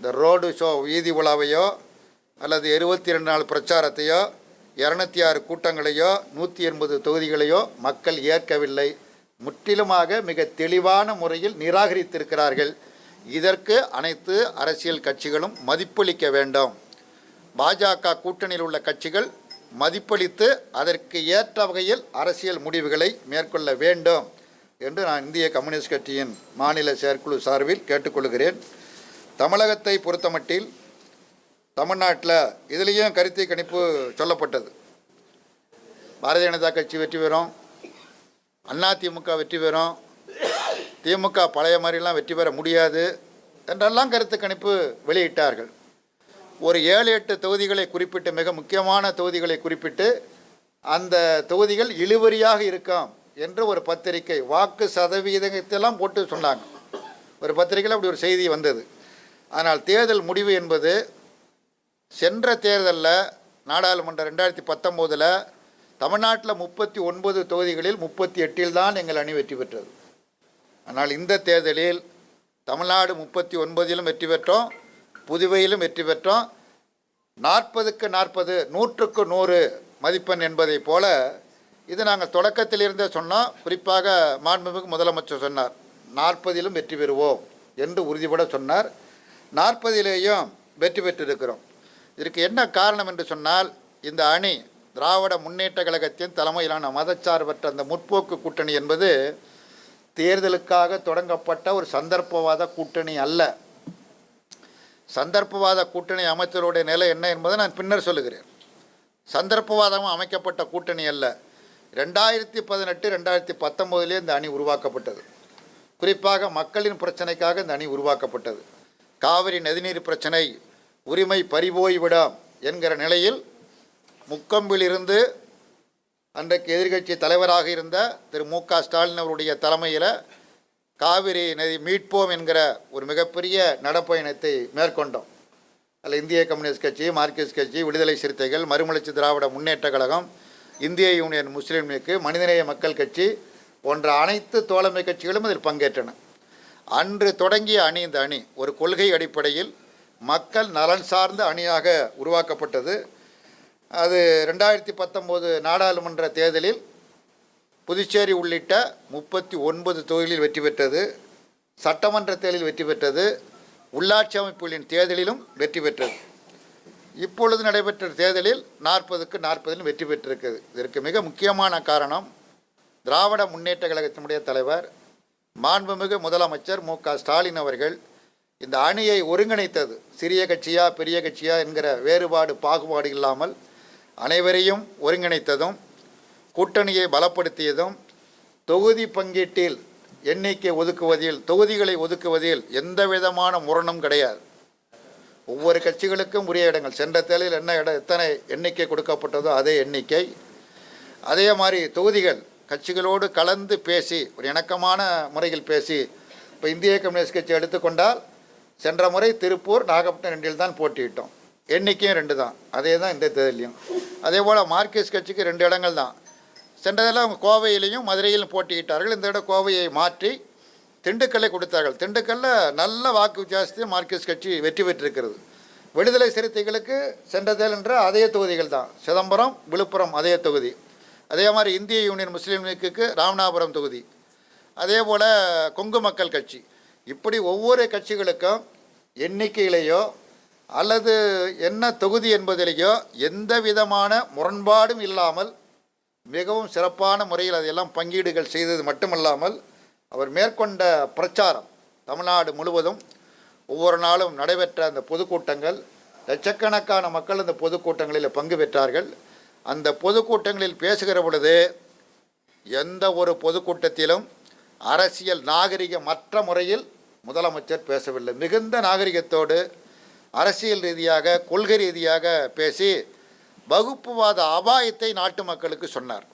இந்த road show வீதி உலாவையோ அல்லது 22 நாள் பிரச்சாரத்தையோ 206 கூட்டங்களையோ 180 தொகுதிகளையோ மக்கள் ஏற்கவில்லை. முற்றிலுமாக மிக தெளிவான முறையில் நிராகரித்திருக்கிறார்கள். இதற்கு அனைத்து அரசியல் கட்சிகளும் மதிப்பளிக்க வேண்டும். பாஜக கூட்டணியில் உள்ள கட்சிகள் மதிப்பளித்து அதற்கு ஏற்ற வகையில் அரசியல் முடிவுகளை மேற்கொள்ள வேண்டும் என்று நான் இந்திய கம்யூனிஸ்ட் கட்சியின் மாநில செயற்குழு சார்பில் கேட்டுக்கொள்கிறேன். தமிழகத்தை பொறுத்தமட்டில் தமிழ்நாட்டில் இதுலேயும் கருத்து கணிப்பு சொல்லப்பட்டது. பாரதிய ஜனதா கட்சி வெற்றி பெறும், அதிமுக வெற்றி பெறும், திமுக பழைய மாதிரிலாம் வெற்றி பெற முடியாது என்றெல்லாம் கருத்து கணிப்பு வெளியிட்டார்கள். ஒரு 7-8 தொகுதிகளை குறிப்பிட்டு, மிக முக்கியமான தொகுதிகளை குறிப்பிட்டு, அந்த தொகுதிகள் இழுபறியாக இருக்கும் என்று ஒரு பத்திரிகை வாக்கு சதவீதத்தெல்லாம் போட்டு சொன்னாங்க. ஒரு பத்திரிகையில் அப்படி ஒரு செய்தி வந்தது. ஆனால் தேர்தல் முடிவு என்பது சென்ற தேர்தலில் நாடாளுமன்ற 2019 தமிழ்நாட்டில் 39 தொகுதிகளில் 38 தான் எங்கள் அணி வெற்றி பெற்றது. ஆனால் இந்த தேர்தலில் தமிழ்நாடு 39 வெற்றி பெற்றோம், புதுவையிலும் வெற்றி பெற்றோம். 40க்கு 40, 100க்கு 100 மதிப்பெண் என்பதை போல இது நாங்கள் தொடக்கத்திலிருந்தே சொன்னோம். குறிப்பாக மாண்புமிகு முதலமைச்சர் சொன்னார், 40 வெற்றி பெறுவோம் என்று உறுதிபட சொன்னார். 40லேயும் வெற்றி பெற்றிருக்கிறோம். இதற்கு என்ன காரணம் என்று சொன்னால், இந்த அணி திராவிட முன்னேற்ற கழகத்தின் தலைமையிலான மதச்சார்பற்ற அந்த முற்போக்கு கூட்டணி என்பது தேர்தலுக்காக தொடங்கப்பட்ட ஒரு சந்தர்ப்பவாத கூட்டணி அல்ல. சந்தர்ப்பவாத கூட்டணி அமைச்சருடைய நிலை என்ன என்பதை நான் பின்னர் சொல்லுகிறேன். சந்தர்ப்பவாதமும் அமைக்கப்பட்ட கூட்டணி அல்ல. 2018, 2019 இந்த அணி உருவாக்கப்பட்டது. குறிப்பாக மக்களின் பிரச்சனைக்காக இந்த அணி உருவாக்கப்பட்டது. காவிரி நதிநீர் பிரச்சனை உரிமை பறிபோய்விடும் என்கிற நிலையில் முக்கம்பிலிருந்து அன்றைக்கு எதிர்க்கட்சி தலைவராக இருந்த திரு மு.க. ஸ்டாலின் அவருடைய தலைமையில் காவிரி நதி மீட்போம் என்கிற ஒரு மிகப்பெரிய நடப்பயணத்தை மேற்கொண்டோம். அதில் இந்திய கம்யூனிஸ்ட் கட்சி, மார்க்சிஸ்ட் கட்சி, விடுதலை சிறுத்தைகள், மறுமலர்ச்சி திராவிட முன்னேற்ற கழகம், இந்திய யூனியன் முஸ்லீம் லீக், மனிதநேய மக்கள் கட்சி போன்ற அனைத்து தோழமை கட்சிகளும் இதில் பங்கேற்றன. அன்று தொடங்கிய அணி இந்த அணி ஒரு கொள்கை அடிப்படையில் மக்கள் நலன் சார்ந்த அணியாக உருவாக்கப்பட்டது. அது 2019 நாடாளுமன்ற தேர்தலில் புதுச்சேரி உள்ளிட்ட 39 தொகுதிகளில் வெற்றி பெற்றது. சட்டமன்ற தேர்தலில் வெற்றி பெற்றது. உள்ளாட்சி அமைப்புகளின் தேர்தலிலும் வெற்றி பெற்றது. இப்பொழுது நடைபெற்ற தேர்தலில் 40க்கு 40 வெற்றி பெற்றிருக்கிறது. இதற்கு மிக முக்கியமான காரணம், திராவிட முன்னேற்ற கழகத்தினுடைய தலைவர் மாண்புமிகு முதலமைச்சர் மு.க. ஸ்டாலின் அவர்கள் இந்த அணியை ஒருங்கிணைத்தது. சிறிய கட்சியா பெரிய கட்சியா என்கிற வேறுபாடு பாகுபாடு இல்லாமல் அனைவரையும் ஒருங்கிணைத்ததும், கூட்டணியை பலப்படுத்தியதும், தொகுதி பங்கீட்டில் எண்ணிக்கை ஒதுக்குவதில், தொகுதிகளை ஒதுக்குவதில் எந்த விதமான முரணும் கிடையாது. ஒவ்வொரு கட்சிகளுக்கும் உரிய இடங்கள், சென்ற தேர்தலில் எத்தனை எண்ணிக்கை கொடுக்கப்பட்டதோ அதே எண்ணிக்கை. அதே மாதிரி தொகுதிகள் கட்சிகளோடு கலந்து பேசி ஒரு இணக்கமான முறையில் பேசி, இப்போ இந்திய கம்யூனிஸ்ட் கட்சி எடுத்துக்கொண்டால் சென்ற முறை திருப்பூர், நாகப்பட்டினம் 2 தான் போட்டியிட்டோம். எண்ணிக்கையும் 2 தான். அதே தான் இந்த தேர்தலையும். அதே போல் மார்க்சிஸ்ட் கட்சிக்கு 2 இடங்கள் தான். சென்றதில் அவங்க கோவையிலையும் மதுரையிலும் போட்டியிட்டார்கள். இந்த இடம் கோவையை மாற்றி திண்டுக்கல்லை கொடுத்தார்கள். திண்டுக்கல்லில் நல்ல வாக்கு வித்தியாசத்தையும் மார்க்சிஸ்ட் கட்சி வெற்றி பெற்றிருக்கிறது. விடுதலை சிறுத்தைகளுக்கு சென்ற தேர்தல் அதே தொகுதிகள் தான். சிதம்பரம், விழுப்புரம் அதே தொகுதி. அதே மாதிரி இந்திய யூனியன் முஸ்லீம் லீக்குக்கு ராமநாதபுரம் தொகுதி. அதே போல் கொங்கு மக்கள் கட்சி. இப்படி ஒவ்வொரு கட்சிகளுக்கும் எண்ணிக்கையிலேயோ அல்லது என்ன தொகுதி என்பதிலேயோ எந்த விதமான முரண்பாடும் இல்லாமல் மிகவும் சிறப்பான முறையில் அதையெல்லாம் பங்கீடுகள் செய்தது மட்டுமல்லாமல், அவர் மேற்கொண்ட பிரச்சாரம் தமிழ்நாடு முழுவதும் ஒவ்வொரு நாளும் நடைபெற்ற அந்த பொதுக்கூட்டங்கள், லட்சக்கணக்கான மக்கள் அந்த பொதுக்கூட்டங்களில் பங்கு பெற்றார்கள். அந்த பொதுக்கூட்டங்களில் பேசுகிற பொழுது எந்த ஒரு பொதுக்கூட்டத்திலும் அரசியல் நாகரிகமற்ற முறையில் முதலமைச்சர் பேசவில்லை. மிகுந்த நாகரிகத்தோடு அரசியல் ரீதியாக, கொள்கை ரீதியாக பேசி வகுப்புவாத அபாயத்தை நாட்டு மக்களுக்கு சொன்னார்.